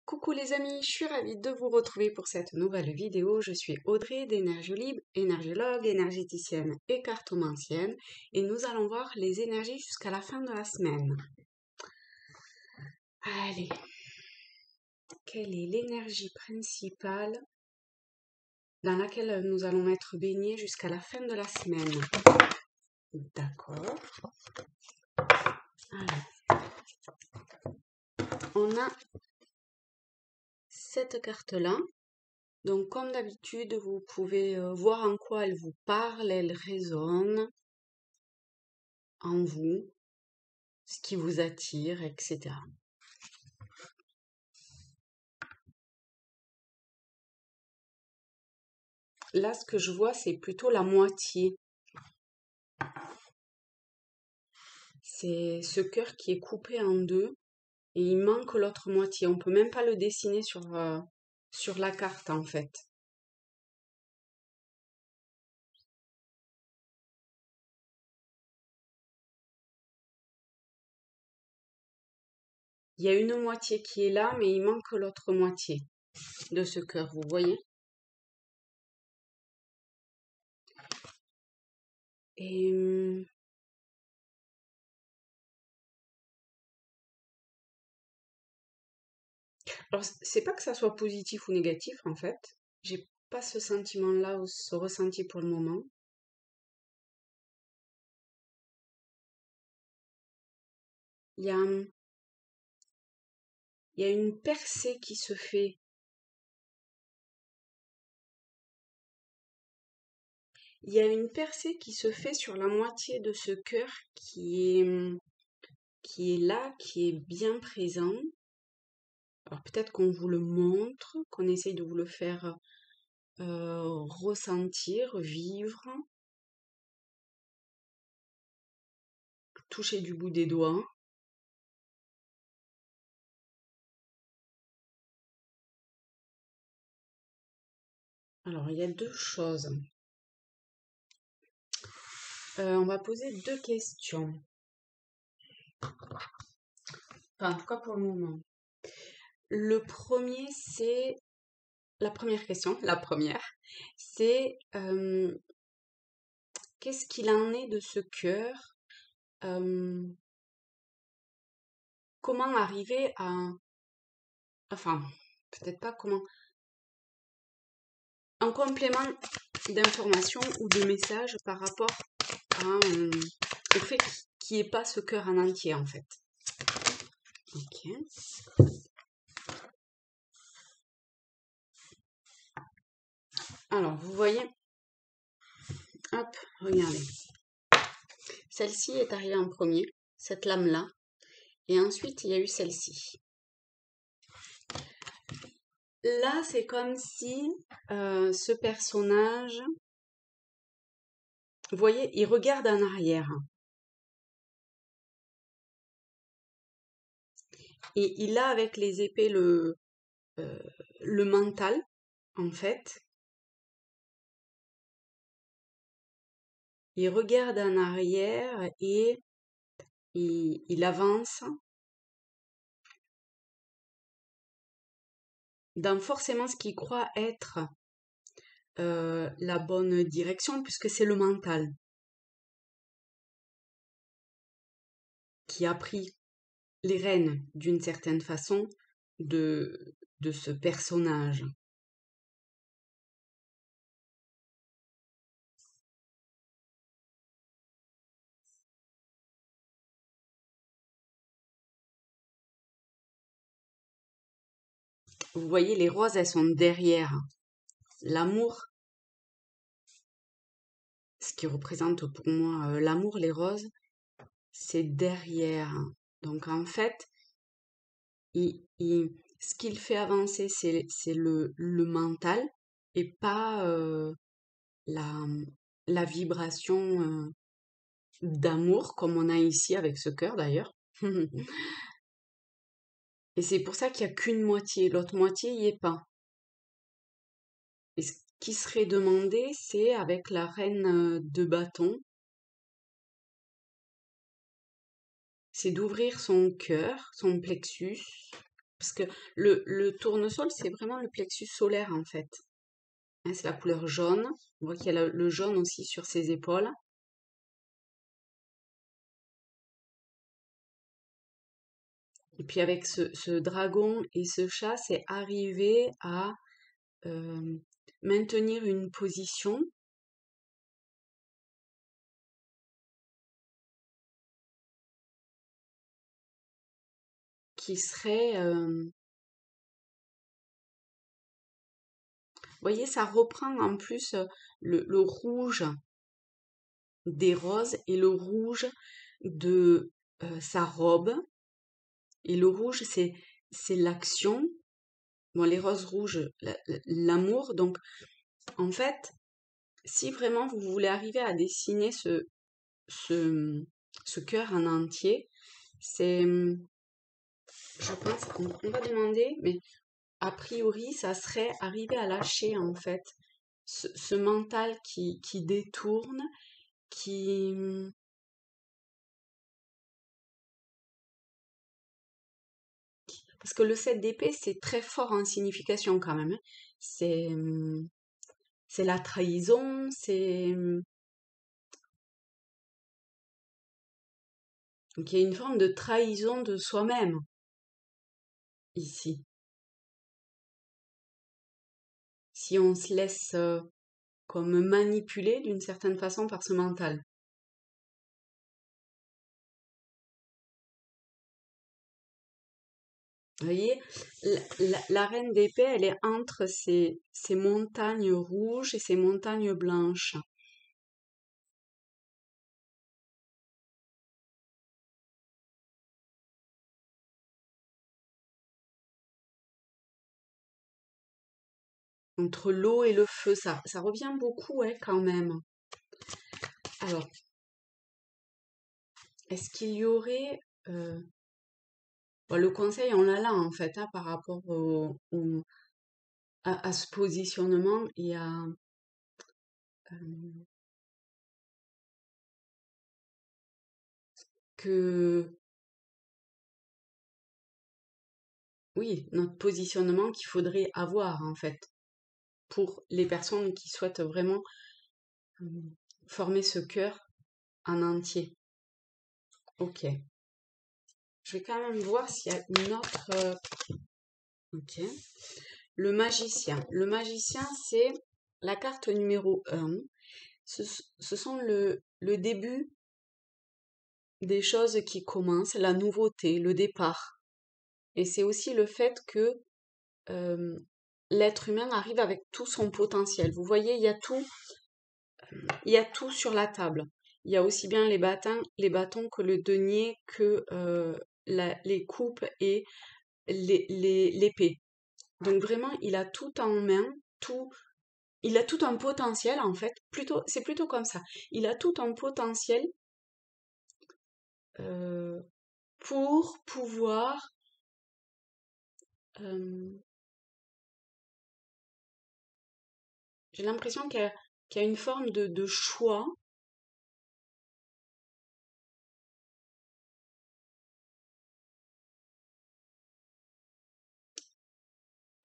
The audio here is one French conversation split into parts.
Coucou les amis, je suis ravie de vous retrouver pour cette nouvelle vidéo. Je suis Audrey d'Énergie Libre, énergologue, énergéticienne et cartomancienne et nous allons voir les énergies jusqu'à la fin de la semaine. Allez, quelle est l'énergie principale dans laquelle nous allons être baignés jusqu'à la fin de la semaine? D'accord. Alors, on a cette carte-là. Donc, comme d'habitude, vous pouvez voir en quoi elle vous parle, elle résonne en vous, ce qui vous attire, etc. Là, ce que je vois, c'est plutôt la moitié. C'est ce cœur qui est coupé en deux et il manque l'autre moitié. On peut même pas le dessiner sur la carte, en fait. Il y a une moitié qui est là, mais il manque l'autre moitié de ce cœur, vous voyez? Et alors, c'est pas que ça soit positif ou négatif, en fait. J'ai pas ce sentiment-là ou ce ressenti pour le moment. Il y a, il y a une percée qui se fait. Il y a une percée qui se fait sur la moitié de ce cœur qui est là, qui est bien présent. Alors peut-être qu'on vous le montre, qu'on essaye de vous le faire ressentir, vivre, toucher du bout des doigts. Alors il y a deux choses. On va poser deux questions. Enfin, en tout cas pour le moment. Le premier, c'est la première question, c'est qu'est-ce qu'il en est de ce cœur? Comment arriver à... Enfin, peut-être pas comment... Un complément d'information ou de message par rapport au fait qu'il n'y ait pas ce cœur en entier, en fait. Ok. Alors, vous voyez... Hop, regardez. Celle-ci est arrivée en premier, cette lame-là. Et ensuite, il y a eu celle-ci. Là, c'est comme si ce personnage, vous voyez, il regarde en arrière. Et il a avec les épées le mental, en fait. Il regarde en arrière et il avance dans forcément ce qu'il croit être la bonne direction, puisque c'est le mental qui a pris les rênes d'une certaine façon de ce personnage. Vous voyez, les roses, elles sont derrière. L'amour, ce qui représente pour moi l'amour, les roses, c'est derrière. Donc en fait, ce qu'il fait avancer, c'est le mental et pas la, la vibration d'amour comme on a ici avec ce cœur d'ailleurs. Et c'est pour ça qu'il n'y a qu'une moitié, l'autre moitié n'y est pas. Et ce qui serait demandé, c'est avec la reine de bâton, c'est d'ouvrir son cœur, son plexus, Parce que le tournesol, c'est vraiment le plexus solaire en fait. Hein, c'est la couleur jaune. On voit qu'il y a le jaune aussi sur ses épaules. Et puis avec ce dragon et ce chat, c'est arriver à euh, maintenir une position qui serait, vous voyez, ça reprend en plus le rouge des roses et le rouge de sa robe. Et le rouge, c'est l'action. Bon, les roses rouges, l'amour. Donc, en fait, si vraiment vous voulez arriver à dessiner ce, ce cœur en entier, c'est, je pense, on va demander, mais a priori, ça serait arriver à lâcher en fait ce mental qui détourne, qui, parce que le 7 d'épée, c'est très fort en signification quand même, hein. C'est, c'est la trahison, donc il y a une forme de trahison de soi-même ici. Si on se laisse comme manipuler d'une certaine façon par ce mental. Vous voyez, la reine d'épée, elle est entre ces montagnes rouges et ces montagnes blanches. Entre l'eau et le feu, ça revient beaucoup, ouais, quand même. Alors, est-ce qu'il y aurait... bon, le conseil, on l'a là, en fait, hein, par rapport à ce positionnement et à... euh, que... Oui, notre positionnement qu'il faudrait avoir, en fait, pour les personnes qui souhaitent vraiment euh, former ce cœur en entier. Ok. Je vais quand même voir s'il y a une autre... ok. Le magicien. Le magicien, c'est la carte numéro 1. Ce sont le début des choses qui commencent, la nouveauté, le départ. Et c'est aussi le fait que euh, l'être humain arrive avec tout son potentiel. Vous voyez, il y a tout sur la table. Il y a aussi bien les bâtons que le denier, que les coupes et l'épée. Donc vraiment, il a tout en main, tout, il a tout un potentiel en fait. C'est plutôt comme ça. Il a tout un potentiel euh, pour pouvoir euh, j'ai l'impression qu'il y a une forme de choix.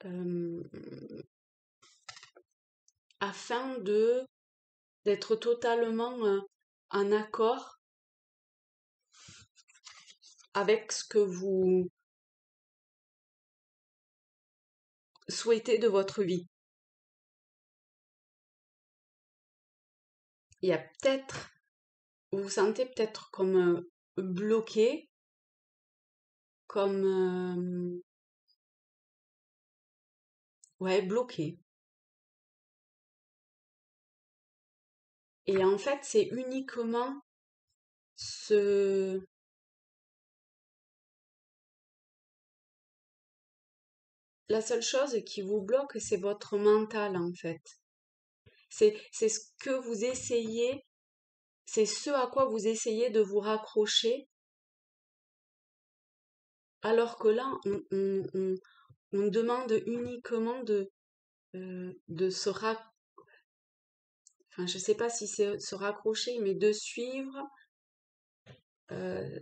euh, afin de d'être totalement en accord avec ce que vous souhaitez de votre vie. Il y a peut-être, vous vous sentez peut-être comme bloqué, comme ouais, bloqué. Et en fait, c'est uniquement ce la seule chose qui vous bloque, c'est votre mental en fait. C'est ce que vous essayez, c'est ce à quoi vous essayez de vous raccrocher, alors que là, on demande uniquement de enfin, je sais pas si c'est se raccrocher, mais de suivre euh,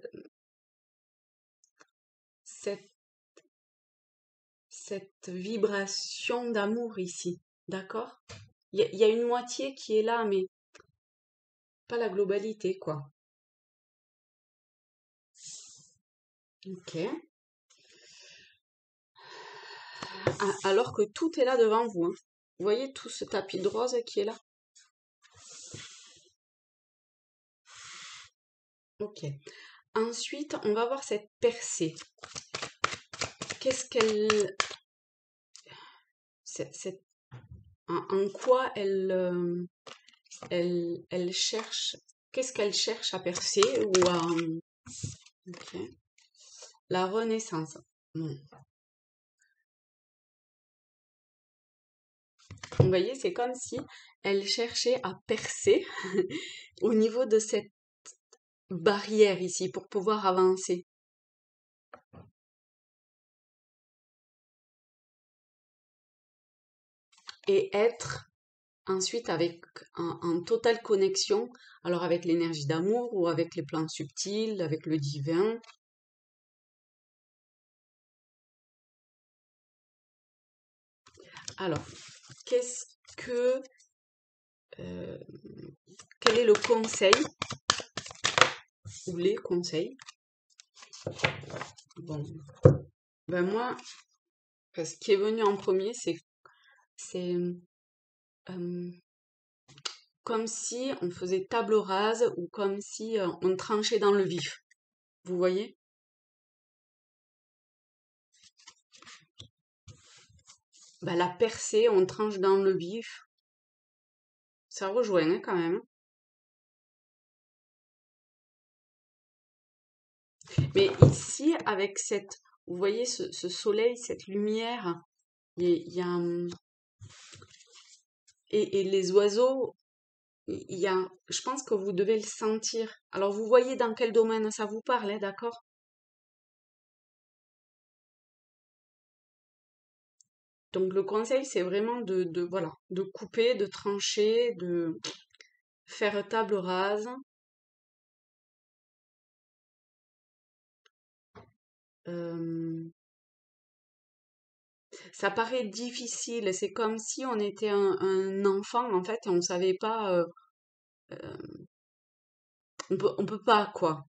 cette, cette vibration d'amour ici, d'accord? Il y a une moitié qui est là, mais pas la globalité, quoi. Ok. Alors que tout est là devant vous, hein. Vous voyez tout ce tapis de rose qui est là? Ok. Ensuite, on va voir cette percée. Qu'est-ce qu'elle... en quoi elle cherche... Qu'est-ce qu'elle cherche à percer ou à... Ok. La renaissance. Bon. Vous voyez, c'est comme si elle cherchait à percer au niveau de cette barrière ici pour pouvoir avancer. Et être ensuite avec en totale connexion, alors avec l'énergie d'amour ou avec les plans subtils, avec le divin. Alors, qu'est-ce que... euh, quel est le conseil ou les conseils? Bon, ben moi, ce qui est venu en premier, c'est euh, comme si on faisait table rase ou comme si on tranchait dans le vif. Vous voyez? Ben, la percée, on tranche dans le vif. Ça rejoint hein, quand même. Mais ici, avec cette, vous voyez ce soleil, cette lumière, il y a, et les oiseaux, il y a, je pense que vous devez le sentir. Alors, vous voyez dans quel domaine ça vous parle, hein, d'accord? Donc, le conseil, c'est vraiment voilà, de couper, de trancher, de faire table rase. Euh, ça paraît difficile, c'est comme si on était un enfant, en fait, et on savait pas, euh, on peut pas, quoi.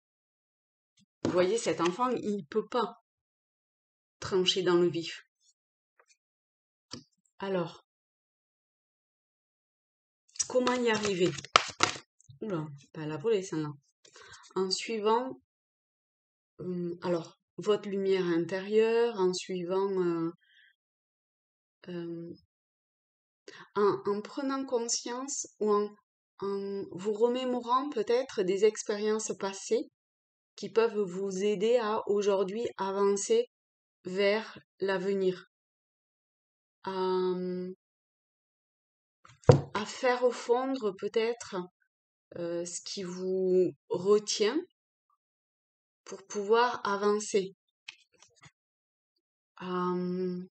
Vous voyez, cet enfant, il peut pas trancher dans le vif. Alors, comment y arriver? Oula, pas la volée, celle-là. En suivant, alors, votre lumière intérieure, en suivant, euh, en prenant conscience ou en vous remémorant peut-être des expériences passées qui peuvent vous aider à aujourd'hui avancer vers l'avenir, à, à faire fondre peut-être ce qui vous retient pour pouvoir avancer. Vous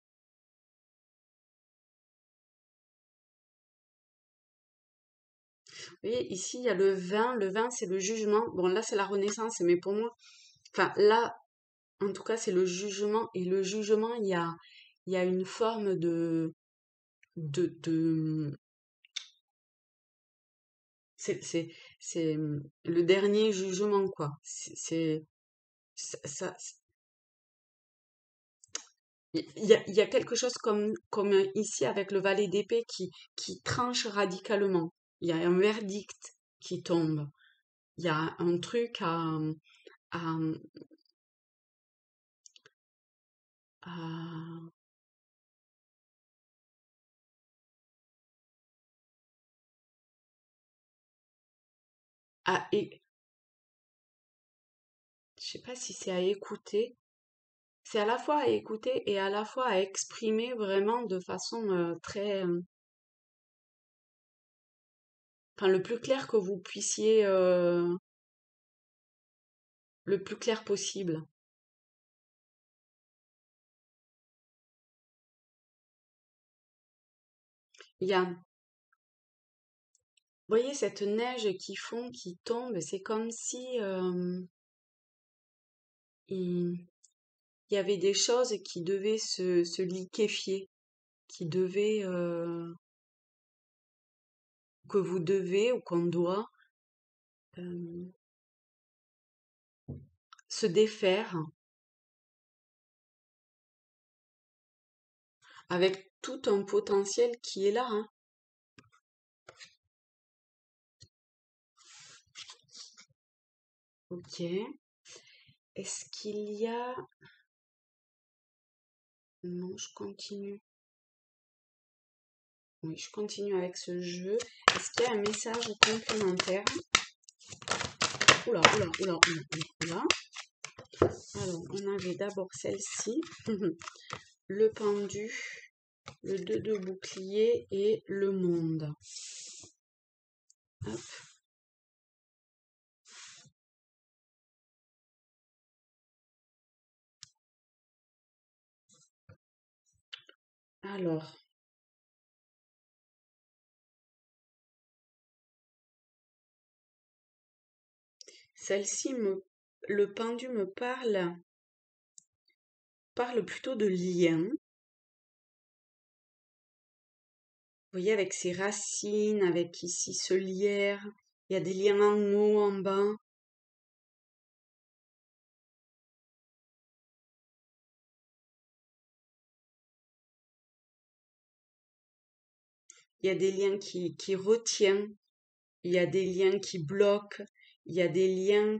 voyez, ici, il y a le vin. Le vin, c'est le jugement. Bon, là, c'est la renaissance, mais pour moi, enfin, là, en tout cas, c'est le jugement. Et le jugement, il y a une forme de, c'est le dernier jugement, quoi. Ça, il y a quelque chose comme ici avec le valet d'épée qui tranche radicalement. Il y a un verdict qui tombe. Il y a un truc à, à, et je sais pas si c'est à écouter. C'est à la fois à écouter et à la fois à exprimer vraiment de façon très, enfin le plus clair que vous puissiez, le plus clair possible. Il y a, vous voyez cette neige qui fond, qui tombe, c'est comme si il y avait des choses qui devaient se liquéfier, qui devaient, que vous devez ou qu'on doit euh, se défaire avec tout un potentiel qui est là, hein. Ok. Est-ce qu'il y a... Non, je continue. Oui, je continue avec ce jeu. Est-ce qu'il y a un message complémentaire? Oula, oula, oula, oula, oula. Alors, on avait d'abord celle-ci. Le pendu, le 2 de bouclier et le monde. Hop. Alors, celle-ci le pendu me parle plutôt de lien. Vous voyez, avec ses racines, avec ici ce lierre. Il y a des liens en haut, en bas. Il y a des liens qui retiennent. Il y a des liens qui bloquent. Il y a des liens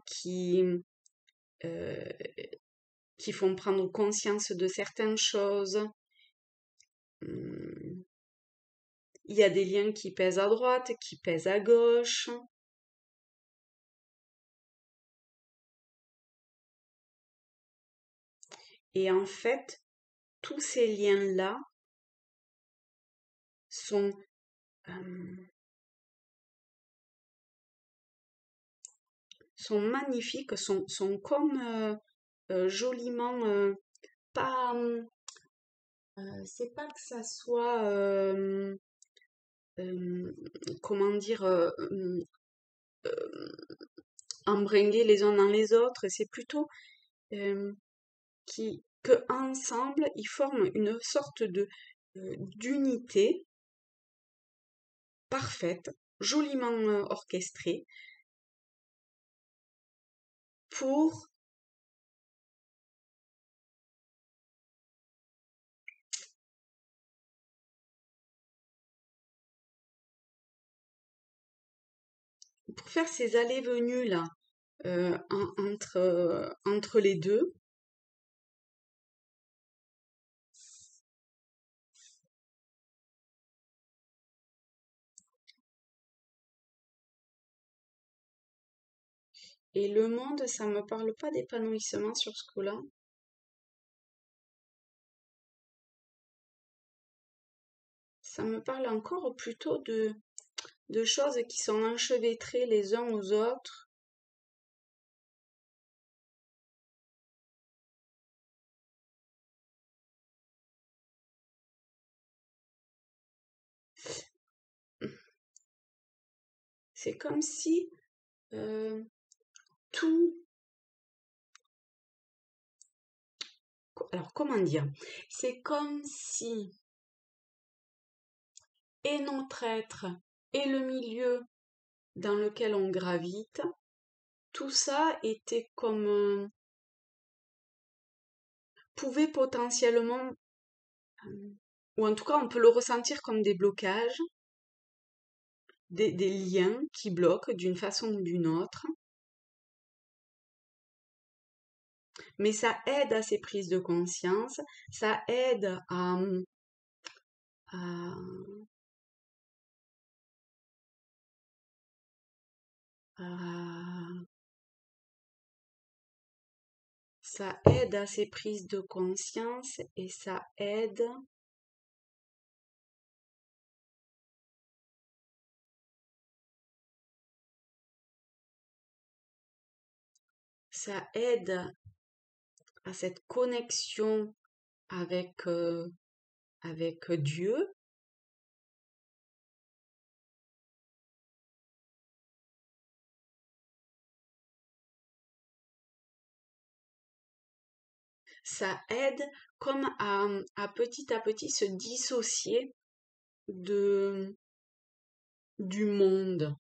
euh, qui font prendre conscience de certaines choses. Hum, Il y a des liens qui pèsent à droite, qui pèsent à gauche. Et en fait, tous ces liens-là sont, euh, sont magnifiques, sont comme joliment, pas, c'est pas que ça soit, euh, comment dire, embringués les uns dans les autres, c'est plutôt euh, que ensemble ils forment une sorte de d'unité parfaite, joliment orchestrée pour faire ces allées-venues là entre les deux. Et le monde, ça me parle pas d'épanouissement sur ce coup-là. Ça me parle encore plutôt de choses qui sont enchevêtrées les uns aux autres. C'est comme si euh, tout... Alors, comment dire? C'est comme si et notre être et le milieu dans lequel on gravite, tout ça était comme... pouvait potentiellement, ou en tout cas on peut le ressentir comme des blocages, des liens qui bloquent d'une façon ou d'une autre. Mais ça aide à ces prises de conscience, ça aide à, à- ça aide à ces prises de conscience et ça aide à cette connexion avec, avec Dieu. ça aide comme à petit se dissocier de, du monde.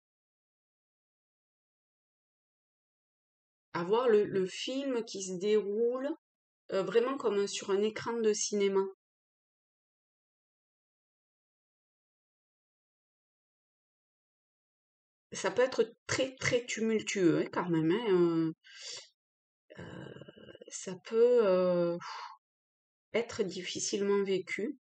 Avoir le film qui se déroule vraiment comme sur un écran de cinéma. Ça peut être très très tumultueux hein, quand même. Hein, ça peut être difficilement vécu.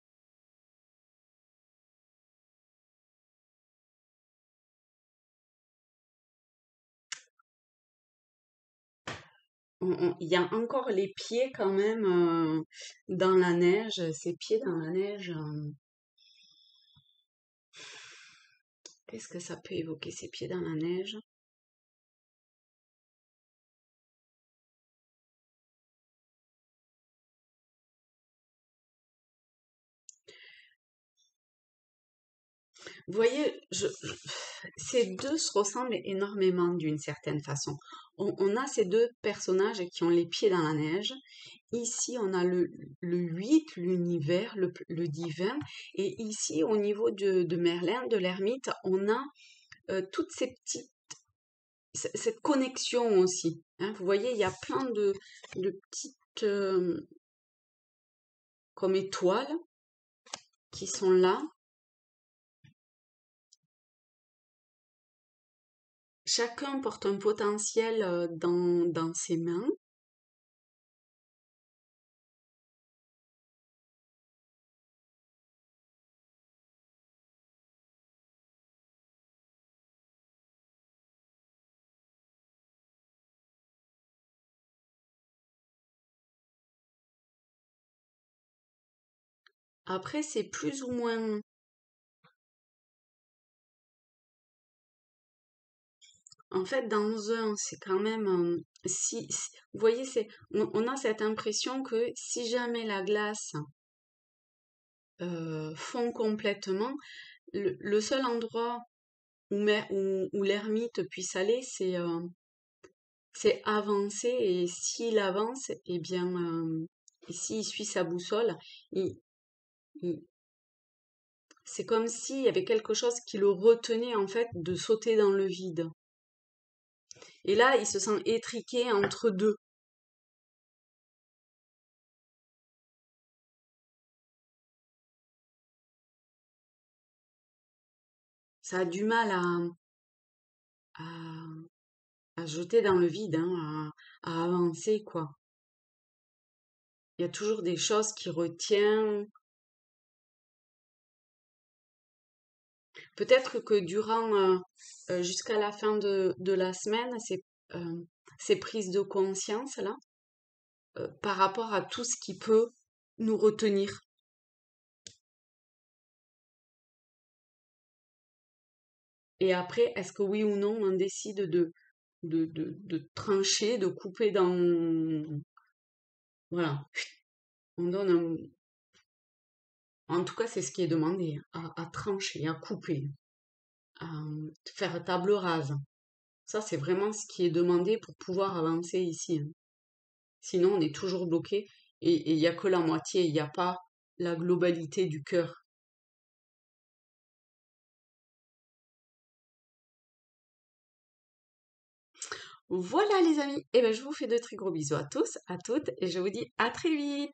Il y a encore les pieds quand même dans la neige, ces pieds dans la neige. Qu'est-ce que ça peut évoquer, ces pieds dans la neige? Vous voyez, ces deux se ressemblent énormément d'une certaine façon. On a ces deux personnages qui ont les pieds dans la neige. Ici, on a le 8, l'univers, le divin. Et ici, au niveau de Merlin, de l'ermite, on a toutes ces petites, cette connexion aussi. Hein. Vous voyez, il y a plein de petites, comme étoiles, qui sont là. Chacun porte un potentiel dans ses mains. Après, c'est plus ou moins... En fait, dans un, c'est quand même... vous voyez, on a cette impression que si jamais la glace fond complètement, le seul endroit où l'ermite puisse aller, c'est avancer. Et s'il avance, eh bien, et s'il suit sa boussole, il, il- c'est comme s'il y avait quelque chose qui le retenait en fait de sauter dans le vide. Et là, il se sent étriqué entre deux. Ça a du mal à, à jeter dans le vide, hein, à avancer, quoi. Il y a toujours des choses qui retiennent. Peut-être que durant, jusqu'à la fin de la semaine, ces prises de conscience, là, par rapport à tout ce qui peut nous retenir. Et après, est-ce que oui ou non, on décide de trancher, de couper dans... Voilà, on donne en tout cas, c'est ce qui est demandé, à trancher, à couper, à faire table rase. Ça, c'est vraiment ce qui est demandé pour pouvoir avancer ici. Hein. Sinon, on est toujours bloqué et il n'y a que la moitié, il n'y a pas la globalité du cœur. Voilà les amis, et ben, je vous fais de très gros bisous à tous, à toutes, et je vous dis à très vite.